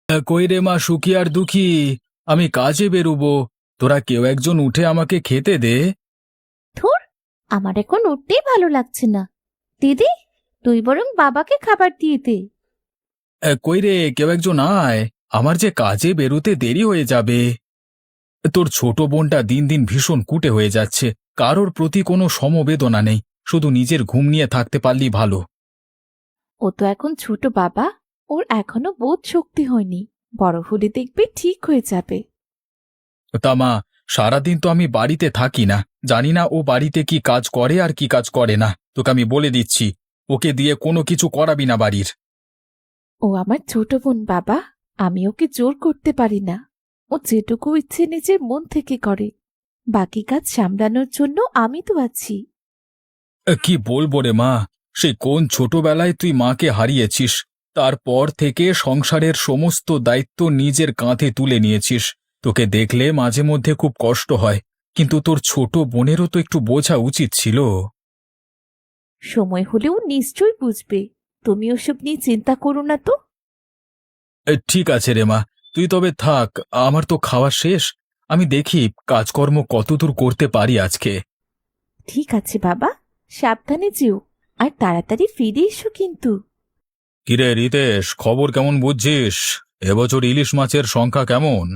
কই রে মা, সুখী আর দুঃখী, আমি কাজে বেরুবো। তোরা কেউ একজন উঠে আমাকে খেতে দে। ধুর, আমার এখন উঠতেই ভালো লাগছে না। দিদি, তুই বরং বাবাকে খাবার দিয়ে দে। কই রে, কেউ একজন আয়, আমার যে কাজে বেরোতে দেরি হয়ে যাবে। তোর ছোট বোনটা দিন দিন ভীষণ কুঁটে হয়ে যাচ্ছে। কারোর প্রতি কোনো সমবেদনা নেই, শুধু নিজের ঘুম নিয়ে থাকতে পারলেই ভালো। ও তো এখন ছোট বাবা, ওর এখনো বোধ শক্তি হয়নি। বড় হলে দেখবি ঠিক হয়ে যাবে। তা মা, সারাদিন তো আমি বাড়িতে থাকি না, জানি না ও বাড়িতে কি কাজ করে আর কি কাজ করে না। তোকে আমি বলে দিচ্ছি, ওকে দিয়ে কোনো কিছু করাবি না বাড়ির। ও আমার ছোট বোন বাবা, আমি ওকে জোর করতে পারি না। ও যেটুকু ইচ্ছে নিজের মন থেকে করে। বাকি কাজ সামলানোর জন্য আমি তো আছি। কি বলবো রে মা, সেই কোন ছোটবেলায় তুই মাকে হারিয়েছিস, তারপর থেকে সংসারের সমস্ত দায়িত্ব নিজের কাঁধে তুলে নিয়েছিস। তোকে দেখলে মাঝে মধ্যে খুব কষ্ট হয়, কিন্তু তোর ছোট বোনেরও তো একটু বোঝা উচিত ছিল। সময় হলেও নিশ্চয়ই বুঝবে। তুমি ওসব নিয়ে চিন্তা করো না তো। ঠিক আছে রে মা, তুই তবে থাক, আমার তো খাওয়া শেষ। আমি দেখি কাজকর্ম কতদূর করতে পারি আজকে। ঠিক আছে বাবা, সাবধানে যেও, আর তাড়াতাড়ি ফিরে এসো কিন্তু। কিরে রিতেশ, খবর কেমন বুঝছিস? এবছর ইলিশ মাছের সংখ্যা কেমন?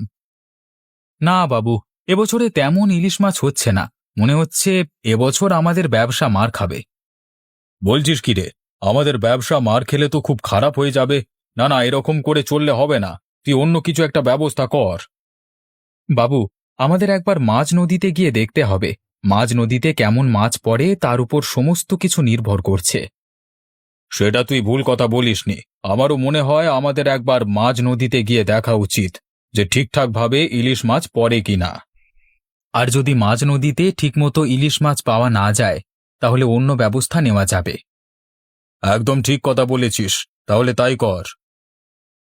না বাবু, এবছরে তেমন ইলিশ মাছ হচ্ছে না। মনে হচ্ছে এবছর আমাদের ব্যবসা মার খাবে। বলছিস কি রে, আমাদের ব্যবসা মার খেলে তো খুব খারাপ হয়ে যাবে। না না, এরকম করে চললে হবে না, তুই অন্য কিছু একটা ব্যবস্থা কর। বাবু, আমাদের একবার মাঝ নদীতে গিয়ে দেখতে হবে। মাঝ নদীতে কেমন মাছ পড়ে তার উপর সমস্ত কিছু নির্ভর করছে। সেটা তুই ভুল কথা বলিসনি। আমারও মনে হয় আমাদের একবার মাঝ নদীতে গিয়ে দেখা উচিত যে ঠিকঠাকভাবে ইলিশ মাছ পড়ে কিনা। আর যদি মাঝ নদীতে ঠিকমতো ইলিশ মাছ পাওয়া না যায়, তাহলে অন্য ব্যবস্থা নেওয়া যাবে। একদম ঠিক কথা বলেছিস, তাহলে তাই কর।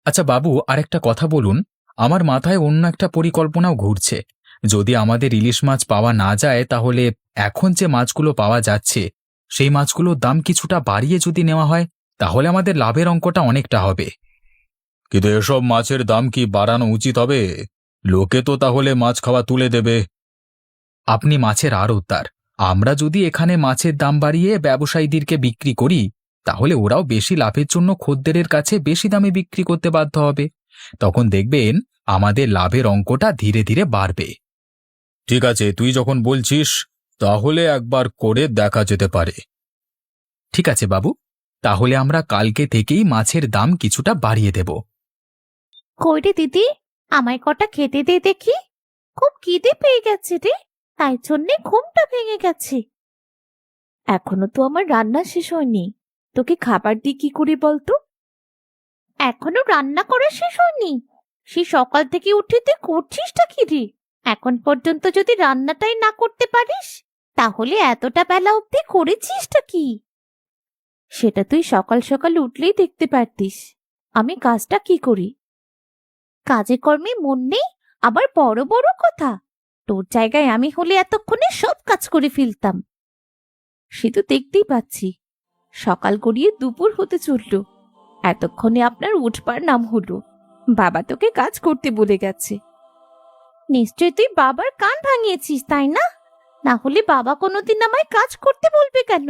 আচ্ছা বাবু, আরেকটা কথা বলুন, আমার মাথায় অন্য একটা পরিকল্পনাও ঘুরছে। যদি আমাদের ইলিশ মাছ পাওয়া না যায়, তাহলে এখন যে মাছগুলো পাওয়া যাচ্ছে সেই মাছগুলোর দাম কিছুটা বাড়িয়ে যদি নেওয়া হয়, তাহলে আমাদের লাভের অঙ্কটা অনেকটা হবে। কিন্তু এসব মাছের দাম কি বাড়ানো উচিত হবে? লোকে তো তাহলে মাছ খাওয়া তুলে দেবে। আপনি মাছের আড়তদার, আমরা যদি এখানে মাছের দাম বাড়িয়ে ব্যবসায়ীদেরকে বিক্রি করি, তাহলে ওরাও বেশি লাভের জন্য খদ্দেরের কাছে বেশি দামে বিক্রি করতে বাধ্য হবে। তখন দেখবেন আমাদের লাভের অঙ্কটা ধীরে ধীরে বাড়বে। ঠিক আছে, তুই যখন বলছিস, তাহলে একবার করে দেখা যেতে পারে। ঠিক আছে বাবু, তাহলে আমরা কালকে থেকেই মাছের দাম কিছুটা বাড়িয়ে দেব। কই রে দিদি, আমায় কটা খেতে দে দেখি। খুব খিদে পেয়ে গেছে রে, তাই জন্যে ঘুমটা ভেঙে গেছে। এখনো তো আমার রান্না শেষ হয়নি। তোকে খাবার দিই কি করে বলতো? এখনো রান্না করা শেষ হয়নি? সে সকাল থেকে উঠে তুই করছিসটা কি রে? এখন পর্যন্ত যদি রান্নাটাই না করতে পারিস, তাহলে এতটা বেলা অবধি করেছিসটা কি? সেটা তুই সকাল সকাল উঠলেই দেখতে পারতিস আমি কাজটা কি করি। কাজে কর্মে মন নেই, আবার বড় বড় কথা। তোর জায়গায় আমি হলে এতক্ষণে সব কাজ করে ফেলতাম। সে তো দেখতেই পাচ্ছি, সকাল গড়িয়ে দুপুর হতে চলল, এতক্ষণে আপনার উঠবার নাম হলো। বাবা তোকে কাজ করতে বলে গেছে। নিশ্চয় তুই বাবার কান ভাঙিয়েছিস, তাই না? না হলে বাবা কোনোদিন আমায় কাজ করতে বলবে কেন?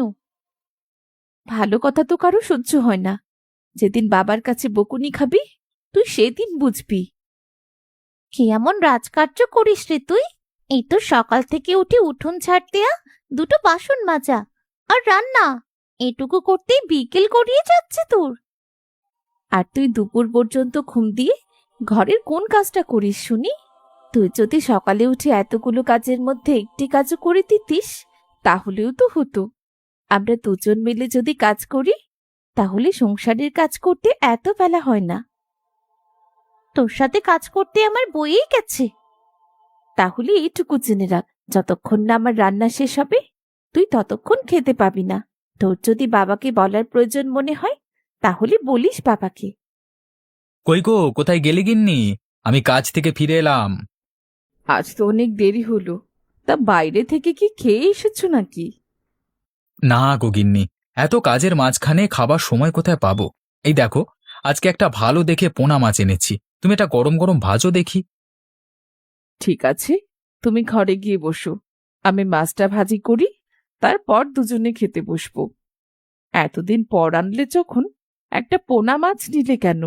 ভালো কথা তো কারো সহ্য হয় না। যেদিন বাবার কাছে বকুনি খাবি, তুই সেদিন বুঝবি। কি এমন রাজকার্য করিস রে তুই? এই তো সকাল থেকে উঠে উঠোন ঝাড় দেয়া, দুটো বাসন মাজা, আর রান্না, এটুকু করতেই বিকেল গড়িয়ে যাচ্ছে তোর। আর তুই দুপুর পর্যন্ত ঘুম দিয়ে ঘরের কোন কাজটা করিস শুনি? তুই যদি সকালে উঠে এতগুলো কাজের মধ্যে একটি কাজও করে দিতিস, তাহলেও তো হতো। আমরা দুজন মিলে যদি কাজ করি, তাহলে সংসারের কাজ করতে এত বেলা হয় না। তোর সাথে কাজ করতে আমার বইয়েই গেছে। তাহলে এইটুকু জেনে রাখ, যতক্ষণ না আমার রান্না শেষ হবে, তুই ততক্ষণ খেতে পাবি না। তোর যদি বাবাকে বলার প্রয়োজন মনে হয়, তাহলে বলিস বাবাকে। কই গো, কোথায় গেলি গিন্নি? আমি কাজ থেকে ফিরে এলাম। আজ তো অনেক দেরি হলো, তা বাইরে থেকে কি খেয়ে এসেছো নাকি? না গো গিন্নি, এত কাজের মাঝখানে খাবার সময় কোথায় পাবো? এই দেখো, আজকে একটা ভালো দেখে পোনা মাছ এনেছি, তুমি এটা গরম গরম ভাজো দেখি। ঠিক আছে, তুমি ঘরে গিয়ে বসো, আমি মাছটা ভাজি করি, তারপর দুজনে খেতে বসবো। এতদিন পর আনলে যখন, একটা পোনা মাছ নিলে কেন?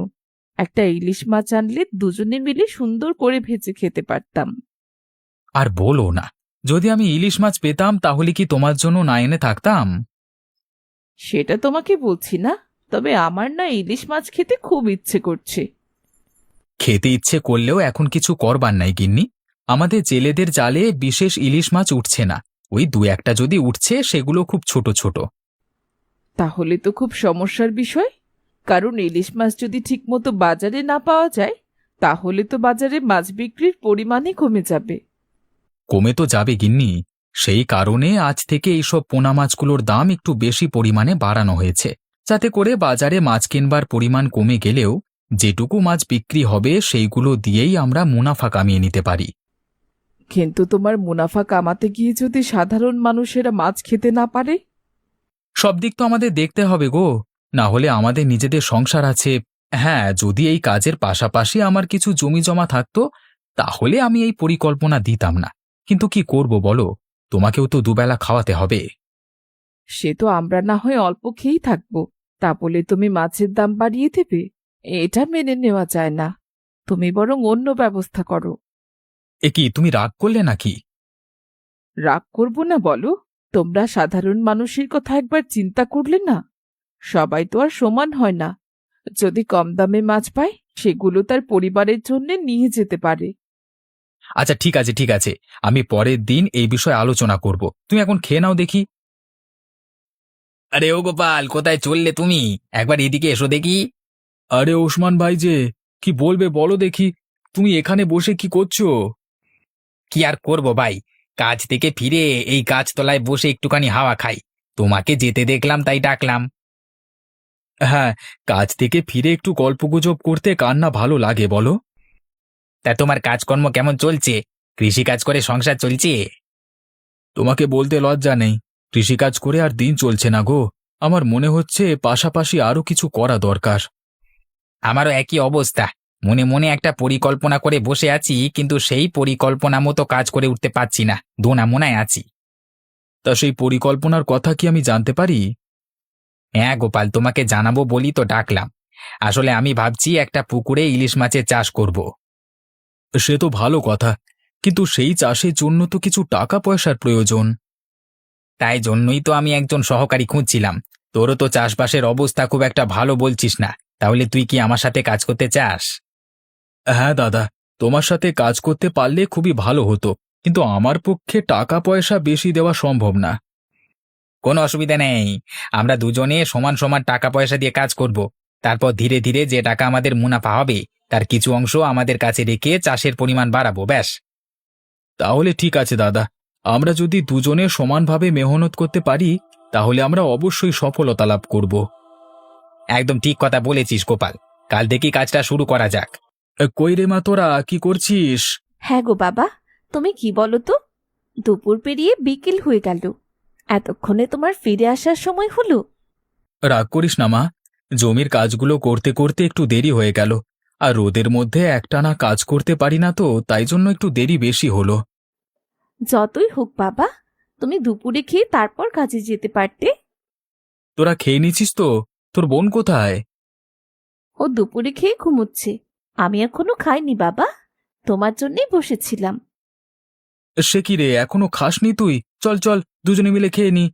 একটা ইলিশ মাছ আনলে দুজনে মিলে সুন্দর করে ভেজে খেতে পারতাম। আর বলো না, যদি আমি ইলিশ মাছ পেতাম তাহলে কি তোমার জন্য না এনে থাকতাম? সেটা তোমাকে বলছি না, তবে আমার না ইলিশ মাছ খেতে খুব ইচ্ছে করছে। খেতে ইচ্ছে করলেও এখন কিছু করবার নাই গিন্নি। আমাদের জেলেদের জালে বিশেষ ইলিশ মাছ উঠছে না, ওই দু একটা যদি উঠছে সেগুলো খুব ছোট ছোট। তাহলে তো খুব সমস্যার বিষয়, কারণ ইলিশ মাছ যদি ঠিকমতো বাজারে না পাওয়া যায়, তাহলে তো বাজারে মাছ বিক্রির পরিমাণই কমে যাবে। কমে তো যাবে গিন্নি, সেই কারণে আজ থেকে এইসব পোনা মাছগুলোর দাম একটু বেশি পরিমাণে বাড়ানো হয়েছে, যাতে করে বাজারে মাছ কিনবার পরিমাণ কমে গেলেও যেটুকু মাছ বিক্রি হবে সেইগুলো দিয়েই আমরা মুনাফা কামিয়ে নিতে পারি। কিন্তু তোমার মুনাফা কামাতে গিয়ে যদি সাধারণ মানুষেরা মাছ খেতে না পারে? সব দিক তো আমাদের দেখতে হবে গো, না হলে আমাদের নিজেদের সংসার আছে। হ্যাঁ, যদি এই কাজের পাশাপাশি আমার কিছু জমি জমা থাকতো তাহলে আমি এই পরিকল্পনা দিতাম না, কিন্তু কি করব বলো, তোমাকেও তো দুবেলা খাওয়াতে হবে। সে তো আমরা না হয় অল্প খেয়েই থাকবো, তা বলে তুমি মাছের দাম বাড়িয়ে দেবে? এটা মেনে নেওয়া যায় না। তুমি বরং অন্য ব্যবস্থা করো। এ কি, তুমি রাগ করলে নাকি? রাগ করব না বলো? তোমরা সাধারণ মানুষের কথা একবার চিন্তা করলে না? সবাই তো আর সমান হয় না। যদি কম দামে মাছ পায়, সেগুলো তার পরিবারের জন্য নিয়ে যেতে পারে। আচ্ছা ঠিক আছে ঠিক আছে, আমি পরের দিন এই বিষয়ে আলোচনা করব, তুমি এখন খেয়ে নাও দেখি। আরে ও গোপাল, কোথায় চললে তুমি? একবার এদিকে এসো দেখি। আরে ওসমান ভাই যে, কি বলবে বলো দেখি, তুমি এখানে বসে কি করছো? কি আর করব ভাই, কাজ থেকে ফিরে এই গাছতলায় বসে একটুখানি হাওয়া খাই, তোমাকে যেতে দেখলাম তাই ডাকলাম। হ্যাঁ, কাজ থেকে ফিরে একটু গল্পগুজব করতে কার না ভালো লাগে বলো। তা তোমার কাজকর্ম কেমন চলছে? কৃষিকাজ করে সংসার চলছে? তোমাকে বলতে লজ্জা নেই, কৃষিকাজ করে আর দিন চলছে না গো। আমার মনে হচ্ছে পাশাপাশি আরো কিছু করা দরকার। আমারও একই অবস্থা, মনে মনে একটা পরিকল্পনা করে বসে আছি, কিন্তু সেই পরিকল্পনা মতো কাজ করে উঠতে পারছি না, দোনা মোনায় আছি। তা সেই পরিকল্পনার কথা কি আমি জানতে পারি? হ্যাঁ গোপাল, তোমাকে জানাবো বলি তো ডাকলাম। আসলে আমি ভাবছি একটা পুকুরে ইলিশ মাছের চাষ করব। সে তো ভালো কথা, কিন্তু সেই চাষের জন্য তো কিছু টাকা পয়সার প্রয়োজন। তাই জন্যই তো আমি একজন সহকারী খুঁজছিলাম। তোরও তো চাষবাসের অবস্থা খুব একটা ভালো বলছিস না, তাহলে তুই কি আমার সাথে কাজ করতে চাস? হ্যাঁ দাদা, তোমার সাথে কাজ করতে পারলে খুবই ভালো হতো, কিন্তু আমার পক্ষে টাকা পয়সা বেশি দেওয়া সম্ভব না। কোনো অসুবিধা নেই, আমরা দুজনে সমান সমান টাকা পয়সা দিয়ে কাজ করব। তারপর ধীরে ধীরে যে টাকা আমাদের মুনাফা হবে তার কিছু অংশ আমাদের কাছে রেখে চাষের পরিমাণ বাড়াবো, ব্যাস। তাহলে ঠিক আছে দাদা, আমরা যদি দুজনে সমানভাবে মেহনত করতে পারি তাহলে আমরা অবশ্যই সফলতা লাভ করব। একদম ঠিক কথা বলেছিস গোপাল, কাল থেকে কাজটা শুরু করা যাক। কই রে মা, তোরা কি করছিস? হ্যাঁ গো বাবা, তুমি কি বলো তো? দুপুর পেরিয়ে বিকেল হয়ে গেল, এতক্ষণে তোমার ফিরে আসার সময় হলো? রাগ করিস না মা, জমির কাজগুলো করতে করতে একটু দেরি হয়ে গেল, আর রোদের মধ্যে একটানা কাজ করতে পারি না তো, তাই জন্য একটু দেরি বেশি হলো। যতই হোক বাবা, তুমি দুপুরে খেয়ে তারপর কাজে যেতে পারতে। তোরা খেয়ে নিছিস তো? তোর বোন কোথায়? ও দুপুরে খেয়ে ঘুমোচ্ছে, আমি এখনো খাইনি বাবা, তোমার জন্যই বসেছিলাম। সে কি রে, এখনো খাসনি তুই? চল চল, দুজনে মিলে খেয়ে নি।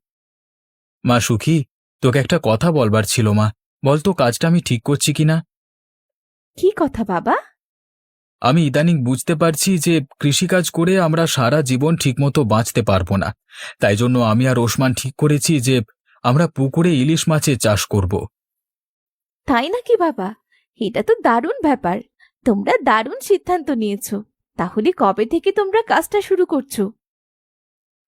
মা সুখী, তোকে একটা কথা বলবার ছিল মা, বলতো কাজটা আমি ঠিক করছি কিনা। কি কথা বাবা? আমি ইদানিং বুঝতে পারছি যে কৃষিকাজ করে আমরা সারা জীবন ঠিকমতো বাঁচতে পারবো না, তাই জন্য আমি আর ওসমান ঠিক করেছি যে আমরা পুকুরে ইলিশ মাছের চাষ করব। তাই নাকি বাবা? এটা তো দারুণ ব্যাপার, তোমরা দারুণ সিদ্ধান্ত নিয়েছো। তাহলে কবে থেকে তোমরা কাজটা শুরু করছো?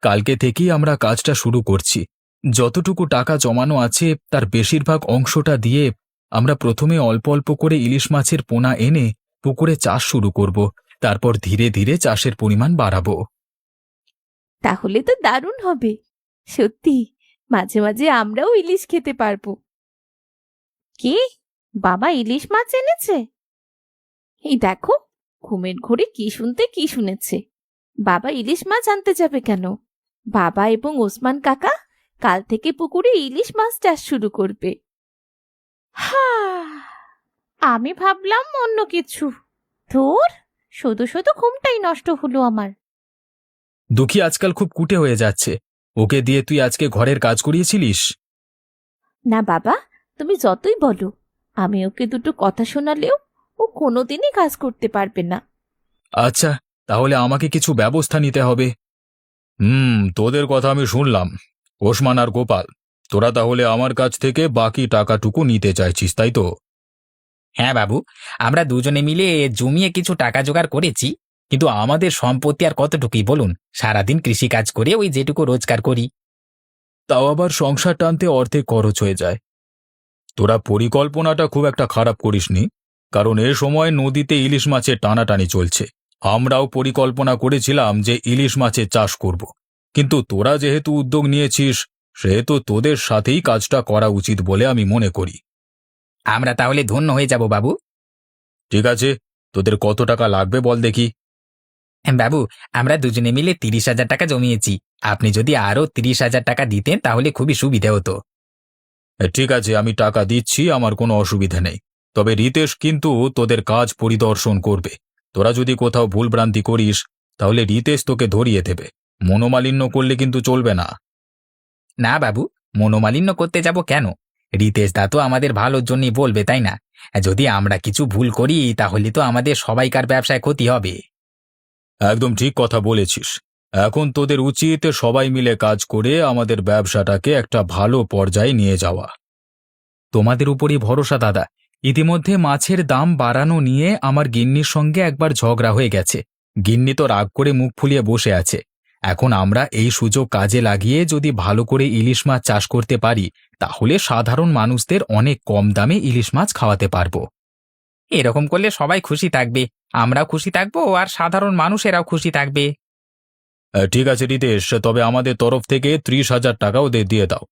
কালকে থেকেই আমরা কাজটা শুরু করছি। যতটুকু টাকা জমানো আছে তার বেশিরভাগ অংশটা দিয়ে আমরা প্রথমে অল্প অল্প করে ইলিশ মাছের পোনা এনে পুকুরে চাষ শুরু করব, তারপর ধীরে ধীরে চাষের পরিমাণ বাড়াবো। তাহলে তো দারুণ হবে, সত্যি মাঝে মাঝে আমরাও ইলিশ খেতে পারবো। কি, বাবা ইলিশ মাছ এনেছে? এই দেখো, ঘুমের ঘোরে কি শুনতে কি শুনেছে। বাবা ইলিশ মাছ আনতে যাবে কেন? বাবা এবং ওসমান কাকা কাল থেকে পুকুরে ইলিশ মাছ চাষ শুরু করবে। হা, আমি ভাবলাম অন্য কিছু। ধুর, শুধু শুধু ঘুমটাই নষ্ট হলো আমার। দুঃখী আজকাল খুব কুটে হয়ে যাচ্ছে। ওকে দিয়ে তুই আজকে ঘরের কাজ করিয়েছিলিস? না বাবা, তুমি যতই বলো, আমি ওকে দুটো কথা শোনালেও ও কোনোদিনই কাজ করতে পারবে না। আচ্ছা, তাহলে আমাকে কিছু ব্যবস্থা নিতে হবে। তোদের কথা আমি শুনলাম। ওসমান আর গোপাল, তোরা তাহলে আমার কাছ থেকে বাকি টাকাটুকু নিতে চাইছিস, তাই তো? হ্যাঁ বাবু, আমরা দুজনে মিলে জমিয়ে কিছু টাকা জোগাড় করেছি, কিন্তু আমাদের সম্পত্তি আর কতটুকুই বলুন, সারাদিন কৃষিকাজ করে ওই যেটুকু রোজগার করি। তাও আবার সংসার টানতে অর্ধেক খরচ হয়ে যায়। তোরা পরিকল্পনাটা খুব একটা খারাপ করিসনি, কারণ এ সময় নদীতে ইলিশ মাছের টানাটানি চলছে। আমরাও পরিকল্পনা করেছিলাম যে ইলিশ মাছের চাষ করব, কিন্তু তোরা যেহেতু উদ্যোগ নিয়েছিস, সেহেতু তোদের সাথেই কাজটা করা উচিত বলে আমি মনে করি। আমরা তাহলে ধন্য হয়ে যাব বাবু। ঠিক আছে, তোদের কত টাকা লাগবে বল দেখি। বাবু, আমরা দুজনে মিলে 30,000 টাকা জমিয়েছি। আপনি যদি আরো 30,000 টাকা দিতেন তাহলে খুবই সুবিধা হতো। ঠিক আছে, আমি টাকা দিচ্ছি, আমার কোনো অসুবিধা নেই। তবে রিতেশ কিন্তু তোদের কাজ পরিদর্শন করবে। তোরা যদি কোথাও ভুলভ্রান্তি করিস, তাহলে রিতেশ তোকে ধরিয়ে দেবে। মনোমালিন্য করলে কিন্তু চলবে না। না বাবু, মনোমালিন্য করতে যাব কেন? রিতেশ দা তো আমাদের ভালোর জন্যই বলবে, তাই না? যদি আমরা কিছু ভুল করি তাহলে তো আমাদের সবাইকার ব্যবসায় ক্ষতি হবে। একদম ঠিক কথা বলেছিস। এখন তোদের উচিত সবাই মিলে কাজ করে আমাদের ব্যবসাটাকে একটা ভালো পর্যায়ে নিয়ে যাওয়া। তোমাদের উপরই ভরসা দাদা। ইতিমধ্যে মাছের দাম বাড়ানো নিয়ে আমার গিন্নির সঙ্গে একবার ঝগড়া হয়ে গেছে। গিন্নি তো রাগ করে মুখ ফুলিয়ে বসে আছে। এখন আমরা এই সুযোগ কাজে লাগিয়ে যদি ভালো করে ইলিশ মাছ চাষ করতে পারি, তাহলে সাধারণ মানুষদের অনেক কম দামে ইলিশ মাছ খাওয়াতে পারবো। এরকম করলে সবাই খুশি থাকবে, আমরাও খুশি থাকবো আর সাধারণ মানুষেরাও খুশি থাকবে। ঠিক আছে রিতেশ, তবে আমাদের তরফ থেকে 30,000 টাকা ওদের দিয়ে দাও,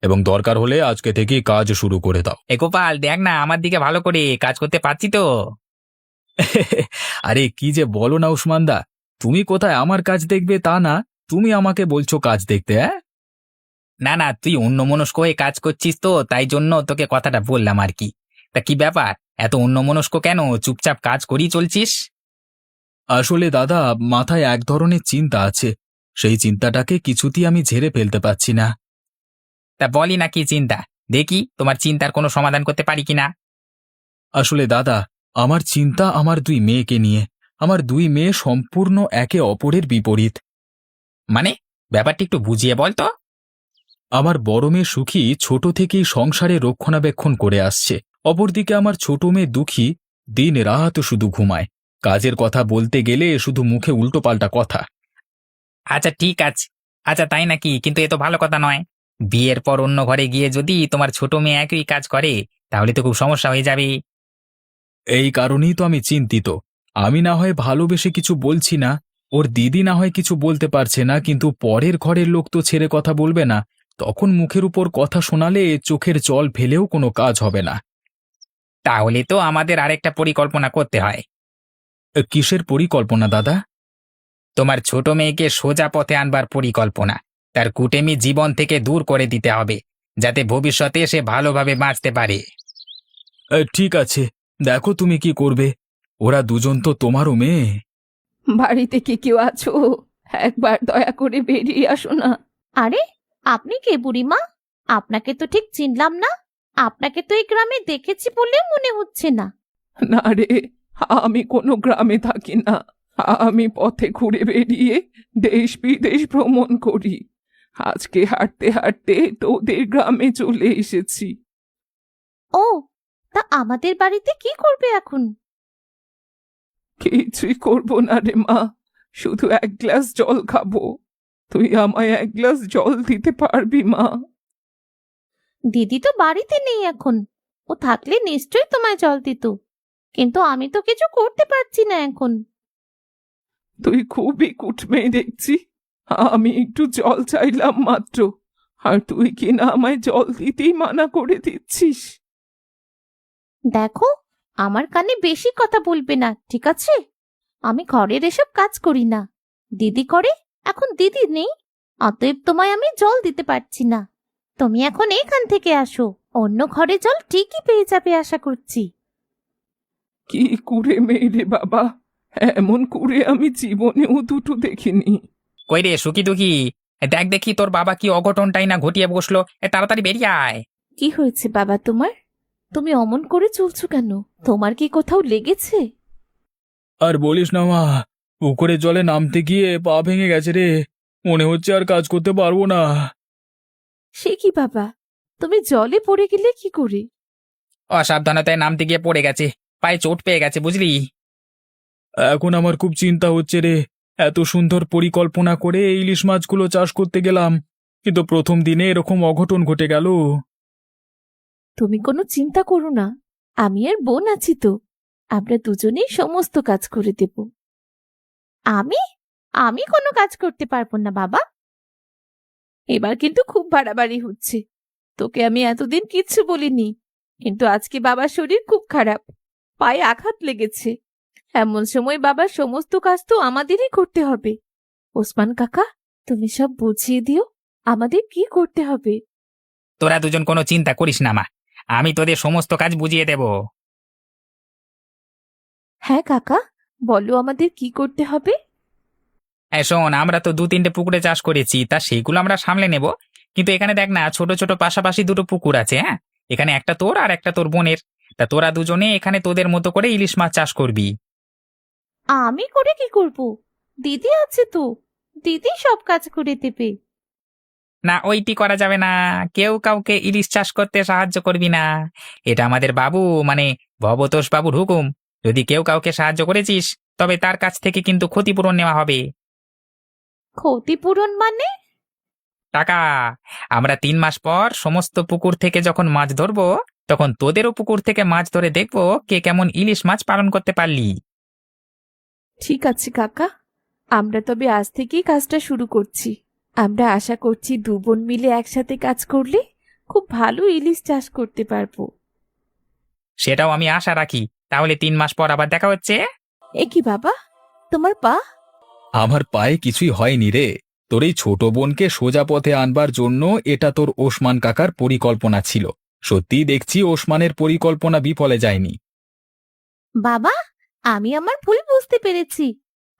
এবং দরকার হলে আজকে থেকেই কাজ শুরু করে দাও। এ গোপাল, দেখ না আমার দিকে ভালো করে, কাজ করতে পারছি তো। আরে কি যে বলো না উসমানদা, তুমি কোথায় আমার কাজ দেখবে তা না, তুমি আমাকে বলছো কাজ দেখতে? হ্যাঁ, না না, তুই অন্যমনস্ক হয়ে কাজ করছিস তো, তাই জন্য তোকে কথাটা বললাম আর কি। তা কি ব্যাপার, এত অন্যমনস্ক কেন? চুপচাপ কাজ করেই চলছিস? আসলে দাদা, মাথায় এক ধরনের চিন্তা আছে, সেই চিন্তাটাকে কিছুতেই আমি ঝেড়ে ফেলতে পারছি না। তা বলি না কি চিন্তা, দেখি তোমার চিন্তার কোনো সমাধান করতে পারি কিনা। আসলে দাদা, আমার চিন্তা আমার 2 মেয়েকে নিয়ে। আমার 2 মেয়ে সম্পূর্ণ একে অপরের বিপরীত। মানে, ব্যাপারটা একটু বুঝিয়ে বল তো। আমার বড় মেয়ে সুখী ছোট থেকেই সংসারে রক্ষণাবেক্ষণ করে আসছে। অপরদিকে আমার ছোট মেয়ে দুঃখী দিন রাত শুধু ঘুমায়। কাজের কথা বলতে গেলে শুধু মুখে উল্টোপাল্টা কথা। আচ্ছা ঠিক আছে, আচ্ছা তাই নাকি? কিন্তু এ তো ভালো কথা নয়। বিয়ের পর অন্য ঘরে গিয়ে যদি তোমার ছোট মেয়ে একই কাজ করে, তাহলে তো খুব সমস্যা হয়ে যাবে। এই কারণেই তো আমি চিন্তিত। আমি না হয় ভালোবেসে কিছু বলছি না, ওর দিদি না হয় কিছু বলতে পারছে না, কিন্তু পরের ঘরের লোক তো ছেড়ে কথা বলবে না। তখন মুখের উপর কথা শোনালে চোখের জল ফেলেও কোনো কাজ হবে না। তাহলে তো আমাদের আরেকটা পরিকল্পনা করতে হয়। কিসের পরিকল্পনা দাদা? তোমার ছোট মেয়েকে সোজা পথে আনবার পরিকল্পনা। তার কুটেমি জীবন থেকে দূর করে দিতে হবে, যাতে ভবিষ্যতে সে ভালোভাবে বাঁচতে পারে। ঠিক আছে, দেখো তুমি কি করবে। ওরা দুজন তো তোমারও মেয়ে। বাড়িতে কি কেউ আছো? একবার দয়া করে বেরিয়ে আসো না। আরে, আপনি কে বুড়িমা? আপনাকে তো ঠিক চিনলাম না। আপনাকে তো এই গ্রামে দেখেছি বলে মনে হচ্ছে না। না রে, আমি কোনো গ্রামে থাকি না। আমি পথে ঘুরে বেরিয়ে দেশ বিদেশ ভ্রমণ করি। আজকে হাঁটতে হাঁটতে তোদের গ্রামে চলে এসেছি। ও, তা আমাদের বাড়িতে কি করবে এখন? কিছুই করবো না রে মা, শুধু এক গ্লাস জল খাবো। তুই আমায় এক গ্লাস জল দিতে পারবি মা? দিদি তো বাড়িতে নেই এখন। ও থাকলে নিশ্চয়ই তোমায় জল দিত, কিন্তু আমি তো কিছু করতে পারছি না এখন। তুই খুবই কুটমেয়ে দেখছি। আমি একটু জল চাইলাম মাত্র, আর তুই কিনা আমায় জল দিতেই মানা করে দিচ্ছিস। দেখো, আমার কানে বেশি কথা বলবে না, ঠিক আছে? আমি ঘরের এসব কাজ করি না। দিদি করে, এখন দিদি নেই, অতএব তোমায় আমি জল দিতে পারছি না। তুমি এখন এখান থেকে আসো, অন্য ঘরে জল ঠিকই পেয়ে যাবে আশা করছি। কি করে মেরে বাবা, এমন করে আমি জীবনেও দুটো দেখিনি। কই রে সুখী দুঃখী, দেখ দেখি তোর বাবা কি অঘটনটাই না ঘটিয়ে বসলো। তাড়াতাড়ি বেরিয়ে আয়। কি হয়েছে বাবা তোমার? তুমি অমন করে চলছো কেন? তোমার কি কোথাও লেগেছে? আর বলিস না মা, পুকুরের জলে নামতে গিয়ে পা ভেঙে গেছে রে। মনে হচ্ছে আর কাজ করতে পারবো না। সে কি বাবা, তুমি জলে পড়ে গেলে কি করে? অসাবধানতায় নামতে গিয়ে পড়ে গেছে, পায়ে চোট পেয়ে গেছে বুঝলি। এখন আমার খুব চিন্তা হচ্ছে রে। এত সুন্দর পরিকল্পনা করে ইলিশ মাছগুলো চাষ করতে গেলাম, কিন্তু প্রথম দিনে এরকম অঘটন ঘটে গেল। তুমি কোনো চিন্তা করো না, আমি আর বোন আছি তো, আমরা দুজনেই সমস্ত কাজ করে দেব। আমি আমি কোনো কাজ করতে পারবো না বাবা। এবার কিন্তু খুব বাড়াবাড়ি হচ্ছে। তোকে আমি এতদিন কিচ্ছু বলিনি, কিন্তু আজকে বাবার শরীর খুব খারাপ, পায়ে আঘাত লেগেছে। এমন সময় বাবার সমস্ত কাজ তো আমাদেরই করতে হবে। ওসমান কাকা, তুমি সব বুঝিয়ে দিও আমাদের কি করতে হবে। তোরা দুজন কোনো চিন্তা করিস না মা, আমি তোদের সমস্ত কাজ বুঝিয়ে দেব। হ্যাঁ কাকা, বলো আমাদের কি করতে হবে। শোন, আমরা তো 2-3টে পুকুরে চাষ করেছি, তা সেইগুলো আমরা সামলে নেব। কিন্তু এখানে দেখ না, ছোট ছোট পাশাপাশি দুটো পুকুর আছে। হ্যাঁ, এখানে একটা তোর আর একটা তোর বোনের। তা তোরা দুজনে এখানে তোদের মতো করে ইলিশ মাছ চাষ করবি। আমি করে কি করব? দিদি আছে তো, দিদি সব কাজ করে দেবে। না, ওইটি করা যাবে না। কেউ কাউকে ইলিশ চাষ করতে সাহায্য করবি না। এটা আমাদের বাবু, মানে ভবতোষ বাবুর হুকুম। যদি কেউ কাউকে সাহায্য করেছিস, তবে তার কাছ থেকে কিন্তু ক্ষতিপূরণ নেওয়া হবে। ক্ষতিপূরণ মানে? টাকা। আমরা 3 মাস পর সমস্ত পুকুর থেকে যখন মাছ ধরবো, তখন তোদেরও পুকুর থেকে মাছ ধরে দেখবো কে কেমন ইলিশ মাছ পালন করতে পারলি। ঠিক আছে কাকা, আমরা তবে আজ থেকেই কাজটা শুরু করছি। আমরা আশা করছি দু বোন মিলে একসাথে কাজ করলে খুব ভালো ইলিশ চাষ করতে পারবো। সেটাও আমি আশা রাখি। তাহলে 3 মাস পর আবার দেখা হচ্ছে। এ কি বাবা, তোমার পা? আমার পায়ে কিছুই হয়নি রে। তোর এই ছোট বোনকে সোজা পথে আনবার জন্য এটা তোর ওসমান কাকার পরিকল্পনা ছিল। সত্যিই দেখছি ওসমানের পরিকল্পনা বিফলে যায়নি। বাবা, আমি আমার ভুল বুঝতে পেরেছি।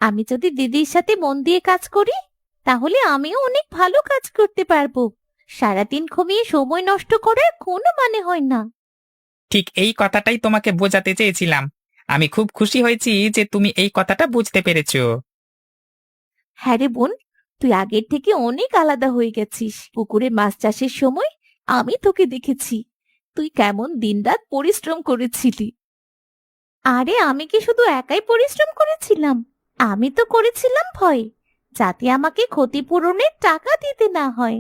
আমি যদি দিদির সাথে মন দিয়ে কাজ করি, তাহলে আমিও অনেক ভালো কাজ করতে পারবো। সারাদিন ঘুমিয়ে সময় নষ্ট করার কোনো মানে হয় না। ঠিক এই কথাটাই তোমাকে বোঝাতে চেয়েছিলাম। আমি খুব খুশি হয়েছি যে তুমি এই কথাটা বুঝতে পেরেছো। হ্যাঁ রে বোন, তুই আগের থেকে অনেক আলাদা হয়ে গেছিস। পুকুরে মাছ চাষের সময় আমি তোকে দেখেছি, তুই কেমন দিনরাত পরিশ্রম করেছিলি। আরে আমি কি শুধু একাই পরিশ্রম করেছিলাম? আমি তো করেছিলাম ভয়, যাতে আমাকে ক্ষতিপূরণের টাকা দিতে না হয়।